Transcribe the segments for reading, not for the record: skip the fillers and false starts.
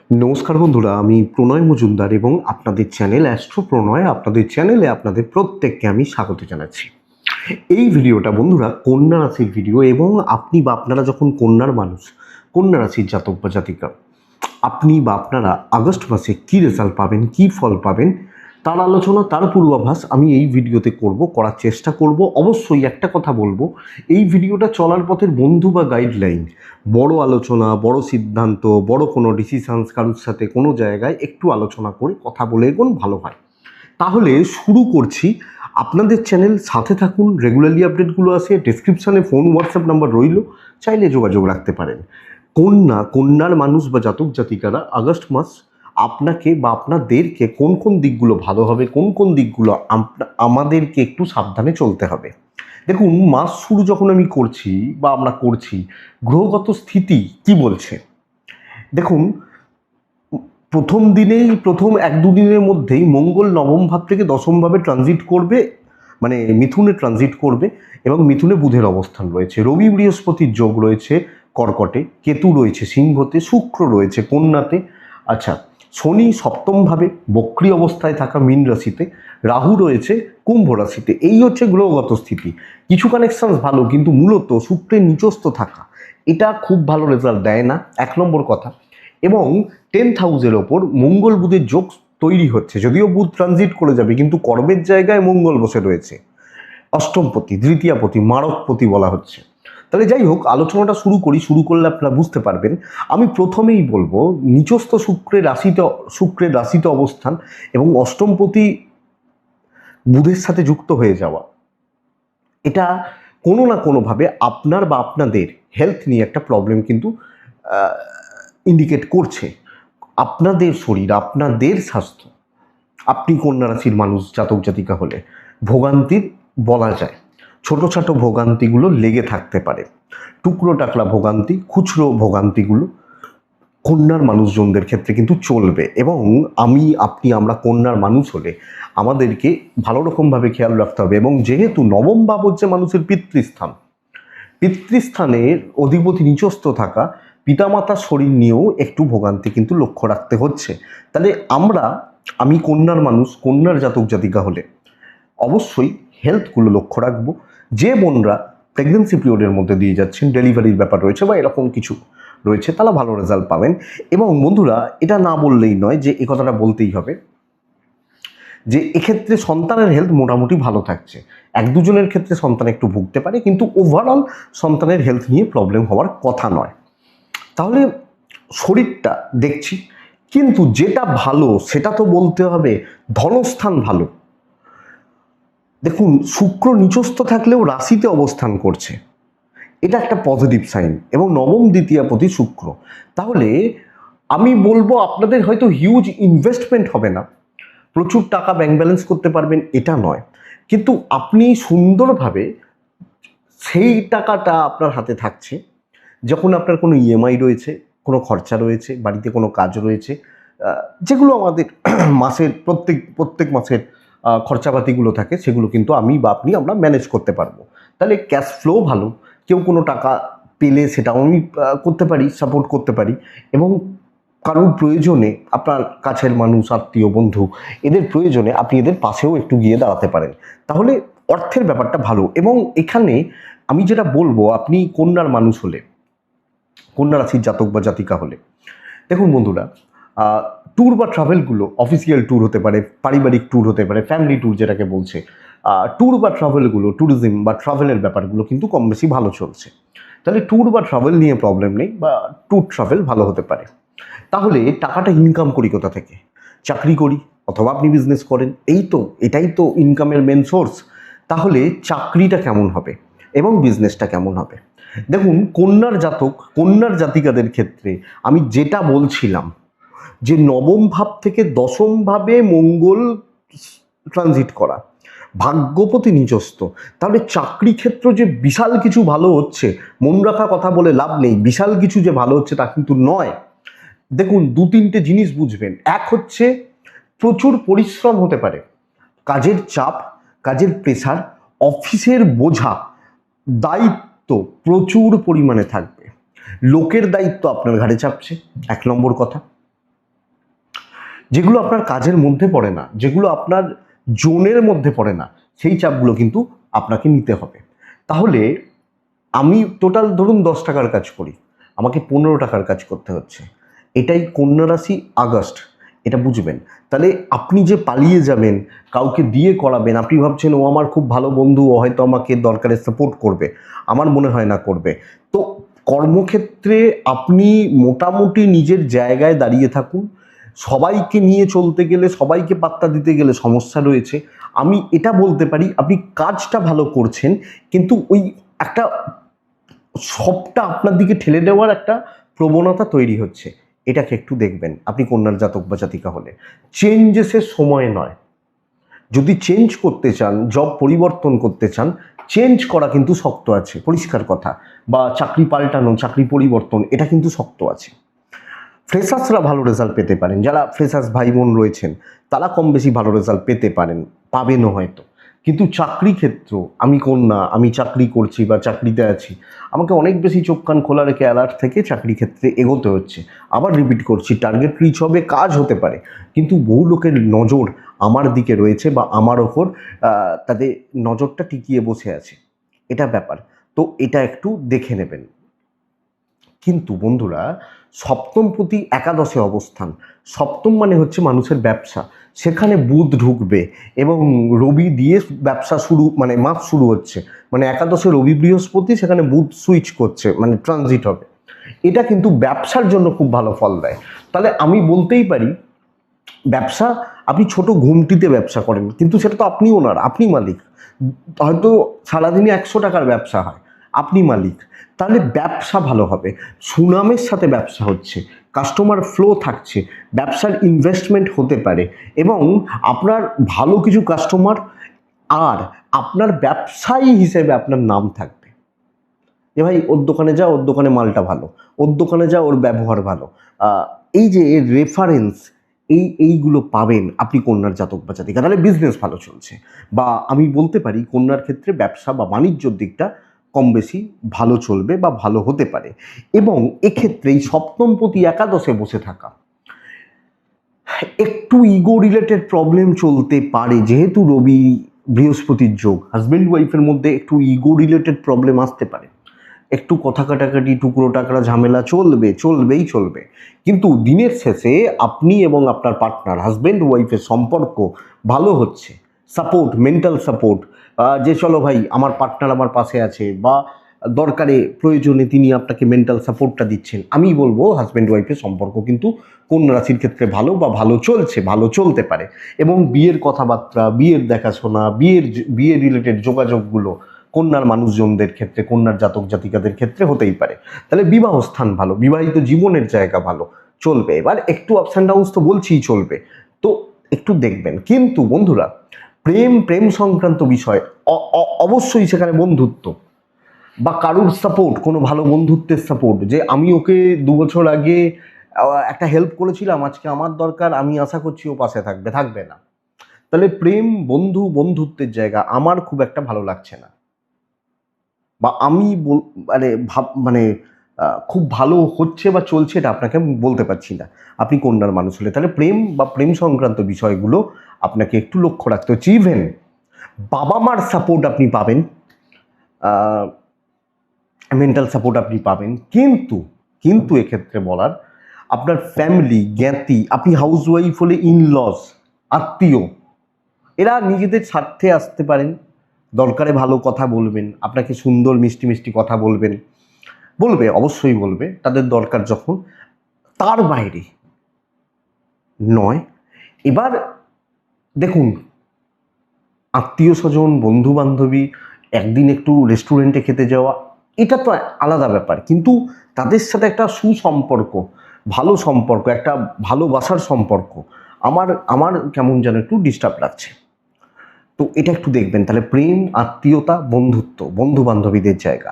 নমস্কার বন্ধুরা, আমি প্রণয় মজুমদার এবং আপনাদের চ্যানেল অ্যাস্ট্রো প্রণয়, আপনাদের চ্যানেলে আপনাদের প্রত্যেককে আমি স্বাগত জানাচ্ছি। এই ভিডিওটা বন্ধুরা কন্যা রাশির ভিডিও এবং আপনি বা আপনারা যখন কন্যার মানুষ, কন্যা রাশির জাতক বা জাতিকা, আপনি বা আপনারা আগস্ট মাসে কী রেজাল্ট পাবেন, কী ফল পাবেন, তার আলোচনা, তার পূর্বাভাস আমি এই ভিডিওতে করার চেষ্টা করব। অবশ্যই একটা কথা বলবো, এই ভিডিওটা চলার পথের বন্ধু বা গাইডলাইন, বড় আলোচনা, বড় সিদ্ধান্ত, বড় কোনো ডিসিশনস কারোর সাথে কোনো জায়গায় একটু আলোচনা করে কথা বলে এগোন ভালো হয়। তাহলে শুরু করছি। আপনাদের চ্যানেল সাথে থাকুন, রেগুলারলি আপডেটগুলো আসে, ডেসক্রিপশানে ফোন হোয়াটসঅ্যাপ নাম্বার রইল, চাইলে যোগাযোগ রাখতে পারেন। কন্যার মানুষ বা জাতক জাতিকারা আগস্ট মাস আপনাকে বা আপনাদেরকে কোন কোন দিকগুলো ভালো হবে, কোন কোন দিকগুলো আমাদেরকে একটু সাবধানে চলতে হবে। দেখুন, মাস শুরু যখন আমি করছি বা আমরা করছি, গ্রহগত স্থিতি কি বলছে দেখুন। প্রথম এক দুদিনের মধ্যেই মঙ্গল নবম ভাব থেকে দশম ভাবে ট্রানজিট করবে, মানে মিথুনে ট্রানজিট করবে এবং মিথুনে বুধের অবস্থান রয়েছে, রবি বৃহস্পতির যোগ রয়েছে কর্কটে, কেতু রয়েছে সিংহতে, শুক্র রয়েছে কন্যাতে, আচ্ছা শনি সপ্তমভাবে বক্রী অবস্থায় থাকা মীন রাশিতে, রাহু রয়েছে কুম্ভ রাশিতে। এই হচ্ছে গ্রহগত স্থিতি। কিছু কানেকশন ভালো, কিন্তু মূলত শুক্রের নিচস্থ থাকা এটা খুব ভালো রেজাল্ট দেয় না, এক নম্বর কথা। এবং 10th হাউসের ওপর মঙ্গল বুধের যোগ তৈরি হচ্ছে, যদিও বুধ ট্রানজিট করে যাবে কিন্তু কর্মের জায়গায় মঙ্গল বসে রয়েছে, অষ্টমপতি, তৃতীয়পতি, মারকপতি বলা হচ্ছে। তাহলে যাই হোক, আলোচনাটা শুরু করলে আপনারা বুঝতে পারবেন। আমি প্রথমেই বলবো, নিচস্থ শুক্রের রাশিতে অবস্থান এবং অষ্টমপতি বুধের সাথে যুক্ত হয়ে যাওয়া, এটা কোনো না কোনোভাবে আপনার বা আপনাদের হেলথ নিয়ে একটা প্রবলেম কিন্তু ইন্ডিকেট করছে। আপনাদের শরীর, আপনাদের স্বাস্থ্য, আপনি কন্যা রাশির মানুষ জাতক জাতিকা হলে ভোগান্তির বলা যায়, ছোটো ভোগান্তিগুলো লেগে থাকতে পারে। টুকরো টাকলা ভোগান্তি, খুচরো ভোগান্তিগুলো কন্যার মানুষজনদের ক্ষেত্রে কিন্তু চলবে। এবং আমরা কন্যার মানুষ হলে আমাদেরকে ভালো রকমভাবে খেয়াল রাখতে হবে। এবং যেহেতু নবম ভাব হচ্ছে মানুষের পিতৃস্থানের অধিপতি নিচস্থ থাকা, পিতামাতার শরীর নিয়েও একটু ভোগান্তি কিন্তু লক্ষ্য রাখতে হচ্ছে। তাহলে আমি কন্যার মানুষ, কন্যার জাতক জাতিকা হলে অবশ্যই হেলথগুলো লক্ষ্য রাখবো। যে বোনরা প্রেগনেন্সি পিরিয়ডের মধ্যে দিয়ে যাচ্ছেন, ডেলিভারির ব্যাপার রয়েছে বা এরকম কিছু রয়েছে, তারা ভালো রেজাল্ট পাবেন। এবং বন্ধুরা, এটা না বললেই নয় যে এই কথাটা বলতেই হবে যে এক্ষেত্রে সন্তানের হেলথ মোটামুটি ভালো থাকছে। এক দুজনের ক্ষেত্রে সন্তান একটু ভুগতে পারে, কিন্তু ওভারঅল সন্তানের হেলথ নিয়ে প্রবলেম হওয়ার কথা নয়। তাহলে শরীরটা দেখছি, কিন্তু যেটা ভালো সেটা তো বলতে হবে, ধনস্থান ভালো। দেখুন, শুক্র নিচস্থ থাকলেও রাশিতে অবস্থান করছে, এটা একটা পজিটিভ সাইন, এবং নবম দ্বিতীয়াপতি শুক্র। তাহলে আমি বলবো, আপনাদের হয়তো হিউজ ইনভেস্টমেন্ট হবে না, প্রচুর টাকা ব্যাংক ব্যালেন্স করতে পারবেন এটা নয়, কিন্তু আপনি সুন্দরভাবে সেই টাকাটা আপনার হাতে থাকছে যখন আপনার কোনো ইএমআই রয়েছে, কোনো খরচা রয়েছে, বাড়িতে কোনো কাজ রয়েছে, যেগুলো আমাদের মাসের প্রত্যেক মাসের খরচাপাতিগুলো থাকে, সেগুলো কিন্তু আমরা ম্যানেজ করতে পারবো। তাহলে ক্যাশ ফ্লো ভালো, কেউ কোনো টাকা পেলে সেটাও আমি করতে পারি, সাপোর্ট করতে পারি। এবং কারোর প্রয়োজনে, আপনার কাছের মানুষ, আত্মীয়, বন্ধু, এদের প্রয়োজনে আপনি এদের পাশেও একটু গিয়ে দাঁড়াতে পারেন। তাহলে অর্থের ব্যাপারটা ভালো। এবং এখানে আমি যেটা বলবো, আপনি কন্যার মানুষ হলে, কন্যা রাশির জাতক বা জাতিকা হলে, দেখুন বন্ধুরা, ট্যুর বা ট্রাভেলগুলো অফিসিয়াল ট্যুর হতে পারে, পারিবারিক ট্যুর হতে পারে, ফ্যামিলি ট্যুর যেটাকে বলছে, ট্যুর বা ট্রাভেলগুলো, ট্যুরিজম বা ট্রাভেলের ব্যাপারগুলো কিন্তু কম বেশি ভালো চলছে। তাহলে ট্যুর বা ট্রাভেল নিয়ে প্রবলেম নেই, বা ট্যুর ট্রাভেল ভালো হতে পারে। তাহলে টাকাটা ইনকাম করি কোথা থেকে? চাকরি করি অথবা আপনি বিজনেস করেন, এটাই তো ইনকামের মেন সোর্স। তাহলে চাকরিটা কেমন হবে এবং বিজনেসটা কেমন হবে? দেখুন, কন্যার জাতিকাদের ক্ষেত্রে আমি যেটা বলছিলাম, যে নবম ভাব থেকে দশম ভাবে মঙ্গল ট্রানজিট করা, ভাগ্যপতি নিচস্থ, তাহলে চাকরি ক্ষেত্র যে বিশাল কিছু ভালো হচ্ছে, মন রাখা কথা বলে লাভ নেই, বিশাল কিছু যে ভালো হচ্ছে তা কিন্তু নয়। দেখুন, দু তিনটে জিনিস বুঝবেন। এক হচ্ছে, প্রচুর পরিশ্রম হতে পারে, কাজের চাপ, কাজের প্রেসার, অফিসের বোঝা, দায়িত্ব প্রচুর পরিমাণে থাকবে, লোকের দায়িত্ব আপনার ঘাড়ে চাপছে, এক নম্বর কথা। যেগুলো আপনার কাজের মধ্যে পড়ে না, যেগুলো আপনার জোনের মধ্যে পড়ে না, সেই চাপগুলো কিন্তু আপনাকে নিতে হবে। তাহলে আমি টোটাল ধরুন 10 টাকার কাজ করি, আমাকে 15 টাকার কাজ করতে হচ্ছে। এটাই কন্যা রাশি আগস্ট, এটা বুঝবেন। তাহলে আপনি যে পালিয়ে যাবেন, কাউকে দিয়ে করাবেন, আপনি ভাবছেন ও আমার খুব ভালো বন্ধু, ও হয়তো আমাকে দরকারে সাপোর্ট করবে, আমার মনে হয় না করবে। তো কর্মক্ষেত্রে আপনি মোটামুটি নিজের জায়গায় দাঁড়িয়ে থাকুন। সবাইকে নিয়ে চলতে গেলে, সবাইকে পাত্তা দিতে গেলে সমস্যা রয়েছে। আমি এটা বলতে পারি আপনি কাজটা ভালো করছেন, কিন্তু ওই একটা সবটা আপনার দিকে ঠেলে দেওয়ার একটা প্রবণতা তৈরি হচ্ছে। এটাকে একটু দেখবেন আপনি কন্যার জাতক বা জাতিকা হলে। চেঞ্জেসের সময় নয়। যদি চেঞ্জ করতে চান, জব পরিবর্তন করতে চান, চেঞ্জ করা কিন্তু শক্ত আছে, পরিষ্কার কথা। বা চাকরি পাল্টানো, চাকরি পরিবর্তন, এটা কিন্তু শক্ত আছে। ফ্রেশার্সরা ভালো রেজাল্ট পেতে পারেন, যারা ফ্রেশার্স ভাই বোন রয়েছেন তারা কম বেশি ভালো রেজাল্ট পেতে পারেন, পাবেনও হয়তো। কিন্তু চাকরি ক্ষেত্র, আমি কন্যা, আমি চাকরি করছি বা চাকরিতে আছি, আমাকে অনেক বেশি চোখ কান খোলা রেখে অ্যালার্ট থেকে চাকরি ক্ষেত্রে এগোতে হচ্ছে। আবার রিপিট করছি, টার্গেট রিচ হবে, কাজ হতে পারে, কিন্তু বহু লোকের নজর আমার দিকে রয়েছে বা আমার ওপর তাদের নজরটা টিকিয়ে বসে আছে, এটা ব্যাপার। তো এটা একটু দেখে নেবেন। কিন্তু বন্ধুরা, সপ্তমপতি একাদশে অবস্থান, সপ্তম মানে হচ্ছে মানুষের ব্যবসা, সেখানে বুধ ঢুকবে এবং রবি দিয়ে ব্যবসা শুরু, মানে মাস শুরু হচ্ছে, মানে একাদশে রবি বৃহস্পতি, সেখানে বুধ সুইচ করছে, মানে ট্রানজিট হবে। এটা কিন্তু ব্যবসার জন্য খুব ভালো ফল দেয়। তাহলে আমি বলতেই পারি, ব্যবসা, আপনি ছোট ঘুমটিতে ব্যবসা করেন, কিন্তু সেটা তো আপনি ওনার, আপনি মালিক। হয়তো সারাদিনে 100 টাকার ব্যবসা হয়, আপনি মালিক। তাহলে ব্যবসা ভালো হবে, সুনামের সাথে ব্যবসা হচ্ছে, কাস্টমার ফ্লো থাকছে, ব্যবসার ইনভেস্টমেন্ট হতে পারে এবং আপনার ভালো কিছু কাস্টমার, আর আপনার ব্যবসায়ী হিসেবে আপনার নাম থাকবে যে ভাই ওর দোকানে যা, ওর দোকানে মালটা ভালো, ওর দোকানে যা, ওর ব্যবহার ভালো। এই যে রেফারেন্স, এইগুলো পাবেন আপনি কন্যার জাতক বা জাতিকা, তাহলে বিজনেস ভালো চলছে। বা আমি বলতে পারি কন্যার ক্ষেত্রে ব্যবসা বা বাণিজ্যর দিকটা কম বেশি ভালো চলবে বা ভালো হতে পারে। এবং এক্ষেত্রে এই সপ্তমপতি একাদশে বসে থাকা, একটু ইগো রিলেটেড প্রবলেম চলতে পারে, যেহেতু রবি বৃহস্পতির যোগ, হাজব্যান্ড ওয়াইফের মধ্যে একটু ইগো রিলেটেড প্রবলেম আসতে পারে, একটু কথা কাটাকাটি, টুকরো টাকরা ঝামেলা চলবেই চলবে। কিন্তু দিনের শেষে আপনি এবং আপনার পার্টনার, হাজব্যান্ড ওয়াইফের সম্পর্ক ভালো হচ্ছে। সাপোর্ট, মেন্টাল সাপোর্ট, যে চলো ভাই আমার পার্টনার আমার পাশে আছে, বা দরকারে প্রয়োজনে তিনি আপনাকে মেন্টাল সাপোর্টটা দিচ্ছেন। আমি বলবো হাজব্যান্ড ওয়াইফের সম্পর্ক কিন্তু কন্যা রাশির ক্ষেত্রে ভালো বা ভালো চলছে, ভালো চলতে পারে। এবং বিয়ের কথাবার্তা, বিয়ের দেখাশোনা, বিয়ে রিলেটেড যোগাযোগগুলো কন্যার মানুষজনদের ক্ষেত্রে, কন্যার জাতক জাতিকাদের ক্ষেত্রে হতেই পারে। তাহলে বিবাহ স্থান ভালো, বিবাহিত জীবনের জায়গা ভালো চলবে। এবার একটু আপস অ্যান্ড ডাউনস তো বলছিই চলবে, তো একটু দেখবেন। কিন্তু বন্ধুরা, প্রেম সংক্রান্ত বিষয় অবশ্যই সেখানে বন্ধুত্ব বা কারুর সাপোর্ট, কোনো ভালো বন্ধুত্বের সাপোর্ট, যে আমি ওকে 2 বছর আগে একটা হেল্প করেছিলাম, আজকে আমার দরকার, আমি আশা করছি ও পাশে থাকবে না। তাহলে প্রেম, বন্ধুত্বের জায়গা আমার খুব একটা ভালো লাগছে না, বা আমি মানে খুব ভালো হচ্ছে বা চলছে এটা আপনাকে আমি বলতে পারছি না। আপনি কন্যার মানুষ হলে তাহলে প্রেম বা প্রেম সংক্রান্ত বিষয়গুলো আপনাকে একটু লক্ষ্য রাখতে হচ্ছে। ইভেন বাবা মার সাপোর্ট আপনি পাবেন, মেন্টাল সাপোর্ট আপনি পাবেন, কিন্তু এক্ষেত্রে বলার, আপনার ফ্যামিলি, জ্ঞাতি, আপনি হাউস ওয়াইফ হলে ইনলস, আত্মীয়, এরা নিজেদের স্বার্থে আসতে পারেন, দরকারে ভালো কথা বলবেন, আপনাকে সুন্দর মিষ্টি মিষ্টি কথা বলবে, অবশ্যই বলবে তাদের দরকার যখন, তার বাইরে নয়। এবার দেখুন, আত্মীয় স্বজন, বন্ধু বান্ধবী, একদিন একটু রেস্টুরেন্টে খেতে যাওয়া, এটা তো আলাদা ব্যাপার, কিন্তু তাদের সাথে একটা সুসম্পর্ক, ভালো সম্পর্ক, একটা ভালোবাসার সম্পর্ক আমার কেমন যেন একটু ডিস্টার্ব লাগছে। তো এটা একটু দেখবেন। তাহলে প্রেম, আত্মীয়তা, বন্ধুত্ব, বন্ধু বান্ধবীদের জায়গা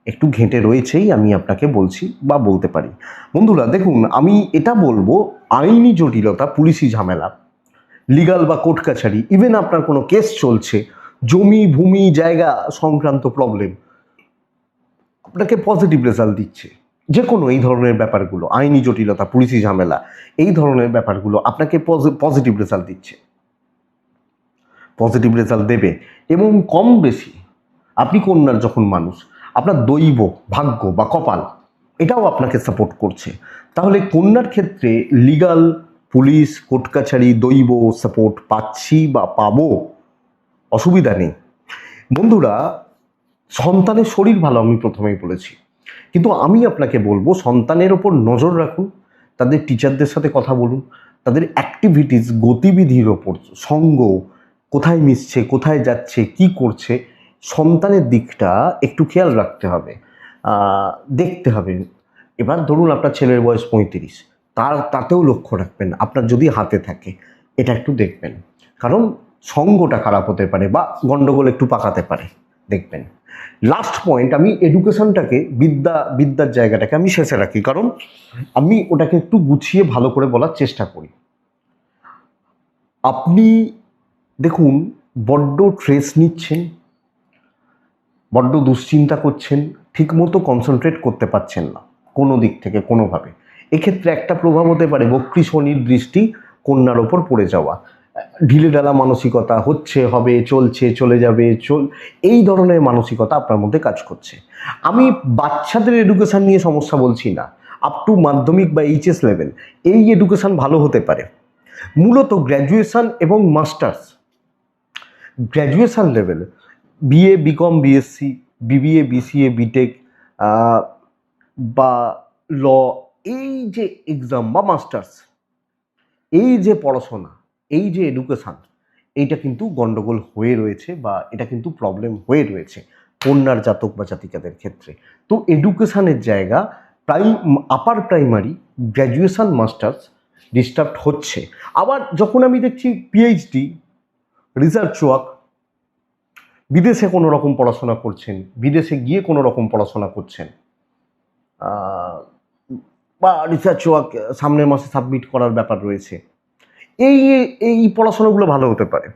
একটু ঘেঁটে রয়েছেই, আমি আপনাকে বলছি বা বলতে পারি। বন্ধুরা দেখুন, আমি এটা বলবো, আইনি জটিলতা, পুলিশি ঝামেলা, লিগাল বা কোর্ট কাছারি, ইভেন আপনার কোনো কেস চলছে, জমি ভূমি জায়গা সংক্রান্ত প্রবলেম, আপনাকে পজিটিভ রেজাল্ট দিচ্ছে। যে কোনো এই ধরনের ব্যাপারগুলো, আইনি জটিলতা, পুলিশি ঝামেলা, এই ধরনের ব্যাপারগুলো আপনাকে পজিটিভ রেজাল্ট দিচ্ছে, পজিটিভ রেজাল্ট দেবে। এবং কম বেশি আপনি কন্যার যখন মানুষ, আপনার দৈব, ভাগ্য বা কপাল এটাও আপনাকে সাপোর্ট করছে। তাহলে কন্যার ক্ষেত্রে লিগাল, পুলিশ, কোর্ট কাছারি, দৈব সাপোর্ট পাচ্ছি বা পাবো, অসুবিধা নেই। বন্ধুরা, সন্তানের শরীর ভালো আমি প্রথমেই বলেছি, কিন্তু আমি আপনাকে বলবো সন্তানের ওপর নজর রাখুন, তাদের টিচারদের সাথে কথা বলুন, তাদের অ্যাক্টিভিটিস, গতিবিধির ওপর, সঙ্গ, কোথায় মিশছে, কোথায় যাচ্ছে, কি করছে, সন্তানের দিকটা একটু খেয়াল রাখতে হবে, দেখতে হবে। এবার ধরুন আপনার ছেলের বয়স 35, তাতেও লক্ষ্য রাখবেন, আপনার যদি হাতে থাকে এটা একটু দেখবেন, কারণ সঙ্গটা খারাপ হতে পারে বা গন্ডগোল একটু পাকাতে পারে, দেখবেন। লাস্ট পয়েন্ট, আমি এডুকেশনটাকে, বিদ্যার জায়গাটাকে আমি শেষে রাখি, কারণ আমি ওটাকে একটু গুছিয়ে ভালো করে বলার চেষ্টা করি। আপনি দেখুন, বড্ড ট্রেস নিচ্ছেন, বড্ড দুশ্চিন্তা করছেন, ঠিকমতো কনসেন্ট্রেট করতে পারছেন না কোনো দিক থেকে কোনোভাবে। এক্ষেত্রে একটা প্রভাব হতে পারে বক্রী শনির দৃষ্টি কন্যার ওপর পড়ে যাওয়া, ঢিলেঢালা মানসিকতা, হচ্ছে, হবে, চলছে, চলে যাবে, এই ধরনের মানসিকতা আপনার মধ্যে কাজ করছে। আমি বাচ্চাদের এডুকেশান নিয়ে সমস্যা বলছি না, আপ টু মাধ্যমিক বা এইচএস লেভেল এই এডুকেশান ভালো হতে পারে। মূলত গ্র্যাজুয়েশান এবং masters, graduation level, BA, BCom, BSc, BBA, BCA, BTech বা ল, এই যে এক্সাম বা মাস্টার্স, এই যে পড়াশোনা, এই যে এডুকেশান, এইটা কিন্তু গন্ডগোল হয়ে রয়েছে বা এটা কিন্তু প্রবলেম হয়ে রয়েছে কন্যার জাতক বা জাতিকাদের ক্ষেত্রে। তো এডুকেশানের জায়গা, upper primary, graduation, masters disturb হচ্ছে। আবার যখন আমি দেখছি পিএইচডি, রিসার্চ ওয়ার্ক, বিদেশে কোনো রকম পড়াশোনা করছেন, বিদেশে গিয়ে কোনো রকম পড়াশোনা করছেন, বা রিসার্চ ওয়ার্ক সামনের মাসে সাবমিট করার ব্যাপার রয়েছে, এই এই পড়াশোনাগুলো ভালো হতে পারে।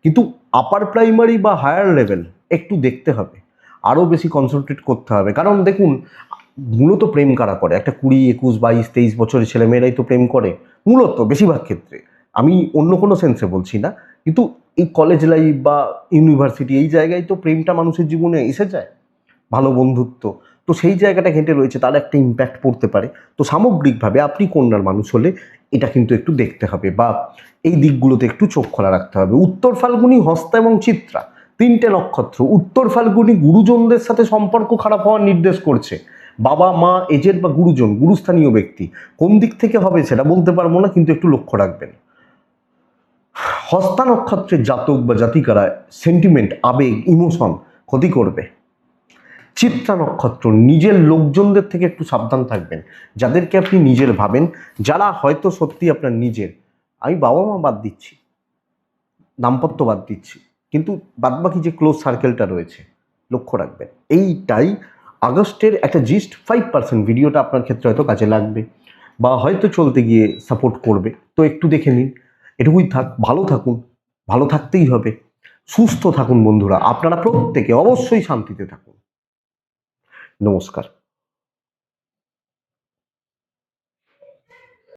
কিন্তু আপার প্রাইমারি বা হায়ার লেভেল একটু দেখতে হবে, আরও বেশি কনসেন্ট্রেট করতে হবে। কারণ দেখুন, মূলত প্রেম কারা করে? একটা 20, 21, 22, 23 বছরের ছেলেমেয়েরাই তো প্রেম করে মূলত, বেশিরভাগ ক্ষেত্রে। আমি অন্য কোনো সেন্সে বলছি না, কিন্তু এই কলেজ লাইফ বা ইউনিভার্সিটি, এই জায়গায় তো প্রেমটা মানুষের জীবনে এসে যায়, ভালো বন্ধুত্ব, তো সেই জায়গাটা ঘেঁটে রয়েছে, তার একটা ইম্প্যাক্ট পড়তে পারে। তো সামগ্রিকভাবে আপনি কন্যার মানুষ হলে এটা কিন্তু একটু দেখতে হবে বা এই দিকগুলোতে একটু চোখ খোলা রাখতে হবে। উত্তর ফাল্গুনী, হস্তা এবং চিত্রা, 3টে নক্ষত্র। উত্তর ফাল্গুনী গুরুজনদের সাথে সম্পর্ক খারাপ হওয়ার নির্দেশ করছে, বাবা, মা, এজের বা গুরুজন, গুরুস্থানীয় ব্যক্তি। কোন দিক থেকে হবে সেটা বলতে পারবো না, কিন্তু একটু লক্ষ্য রাখবেন। হস্তা নক্ষত্রের জাতক বা জাতিকারা সেন্টিমেন্ট, আবেগ, ইমোশন ক্ষতি করবে। চিত্রা নক্ষত্র, নিজের লোকজনদের থেকে একটু সাবধান থাকবেন, যাদেরকে আপনি নিজের ভাবেন, যারা হয়তো সত্যি আপনার নিজের। আমি বাবা মা বাদ দিচ্ছি, দাম্পত্য বাদ দিচ্ছি, কিন্তু বাদবাকি যে ক্লোজ সার্কেলটা রয়েছে লক্ষ্য রাখবেন। এইটাই আগস্টের একটা জিস্ট 5% ভিডিওটা আপনার ক্ষেত্রে হয়তো কাজে লাগবে বা হয়তো চলতে গিয়ে সাপোর্ট করবে, তো একটু দেখে নিন। এটুকুই থাক, ভালো থাকুন, ভালো থাকতেই হবে, সুস্থ থাকুন বন্ধুরা, আপনারা প্রত্যেকে অবশ্যই শান্তিতে থাকুন। নমস্কার।